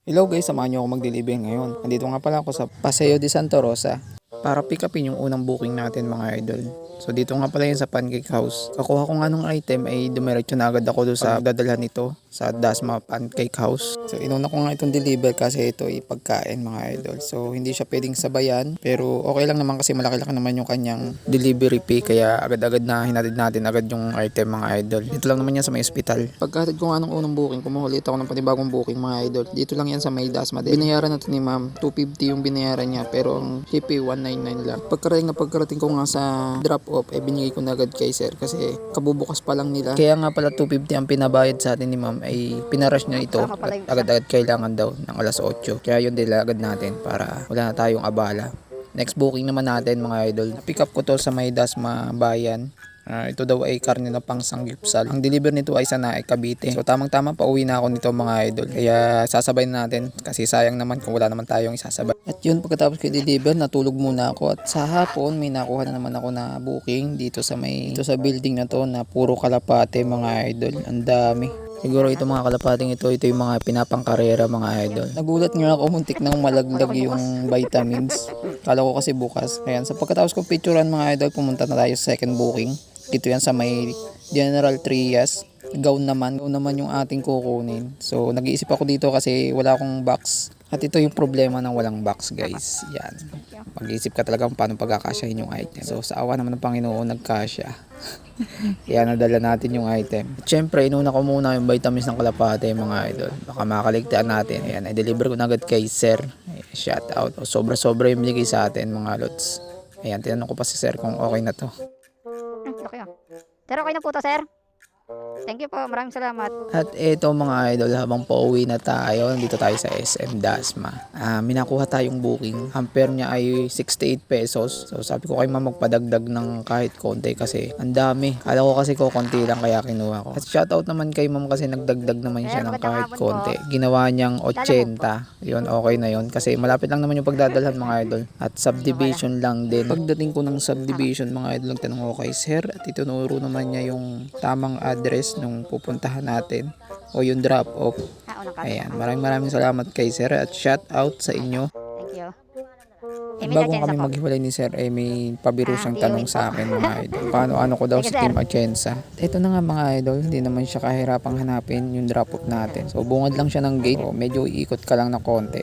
Hello guys, samahan niyo ako mag-deliver ngayon. Nandito nga pala ako sa Paseo de Santa Rosa para pick upin yung unang booking natin mga idol. So dito nga pala yun sa Pancake House. Kakuha ko nga nung item ay dumiretso na agad ako doon sa dadalhan nito sa Dasma Pancake House. So inuna ko nga itong deliver kasi ito ay pagkain mga idol. So hindi siya pwedeng sabayan pero okay lang naman kasi malaki-laki naman yung kanyang delivery fee kaya agad-agad na hinatid natin agad yung item mga idol. Dito lang naman yan sa may ospital. Pagkahatid ko nga nung unang booking, kumuha ulit ako ng panibagong booking mga idol. Dito lang yan sa may Dasma. Binayaran natin ni ma'am, 250 yung binayaran niya pero ang shipping 199 lang. Pagkarating ko nga sa drop off, binigay ko na agad kay sir kasi kabubukas pa lang nila. Kaya nga pala 250 ang pinabayad sa atin ni ma'am ay pinarush niya ito. Agad-agad kailangan daw ng alas 8. Kaya yun agad natin para wala na tayong abala. Next booking naman natin mga idol. Pick up ko to sa may Dasma Bayan. Ito daw ay karne na pang sanggipsal. Ang deliver nito ay sa Naik, Cavite. So tamang-tama pa uwi na ako nito mga idol. Kaya sasabay na natin kasi sayang naman kung wala naman tayong isasabay. At yun, pagkatapos ko i-deliver, natulog muna ako. At sa hapon may nakuha na naman ako na booking dito sa building na to na puro kalapate mga idol. Ang dami. Siguro ito mga kalapating ito yung mga pinapangkarera mga idol. Nagulat nga ako, muntik nang malaglag yung vitamins. Kala ko kasi bukas. Ayan, sa pagkatapos ko picturean mga idol, pumunta na tayo sa second booking. Dito yan sa may General Trias. Gown naman yung ating kukunin. So nag-iisip ako dito kasi wala akong box. At ito yung problema ng walang box guys. Yan. Mag-iisip ka talaga kung paano pagkakasyahin yung item. So sa awa naman ng Panginoon nagkasya. Kaya nadala natin yung item. At syempre inuna ko muna yung vitamins ng kalapate mga idol. Baka makaligtaan natin. Ayan, i-deliver ko na agad kay sir. Shout out. Sobra-sobra yung binigay sa atin mga lods. Ayan, tinanong ko pa si sir kung okay na to. Okay. Sir, okay na po to, sir. Thank you po. Maraming salamat. At eto mga idol, habang pauwi na tayo, nandito tayo sa SM Dasma. Minakuha tayong booking. Ampere niya ay 68 pesos. So sabi ko kay ma'am magpadagdag ng kahit konti kasi ang dami. Kala ko kasi konti lang kaya kinuha ko. At shoutout naman kay ma'am kasi nagdagdag naman siya ng kahit konti. Ginawa niyang 80. Yun, okay na yun. Kasi malapit lang naman yung pagdadalhan mga idol. At subdivision lang din. Pagdating ko ng subdivision mga idol, nagtanong ko kay sir at itunuro naman niya yung tamang address nung pupuntahan natin o yung drop off. Ayan, maraming salamat kay sir at shout out sa inyo. Thank you. Bago kami maghiwalay ni sir ay may pabiro siyang tanong sa akin mga idol. Paano ko daw si Team Atienza. Ito na nga mga idol, hindi naman siya kahirapang hanapin yung drop off natin. So bungad lang siya ng gate. So, medyo iikot ka lang na konti.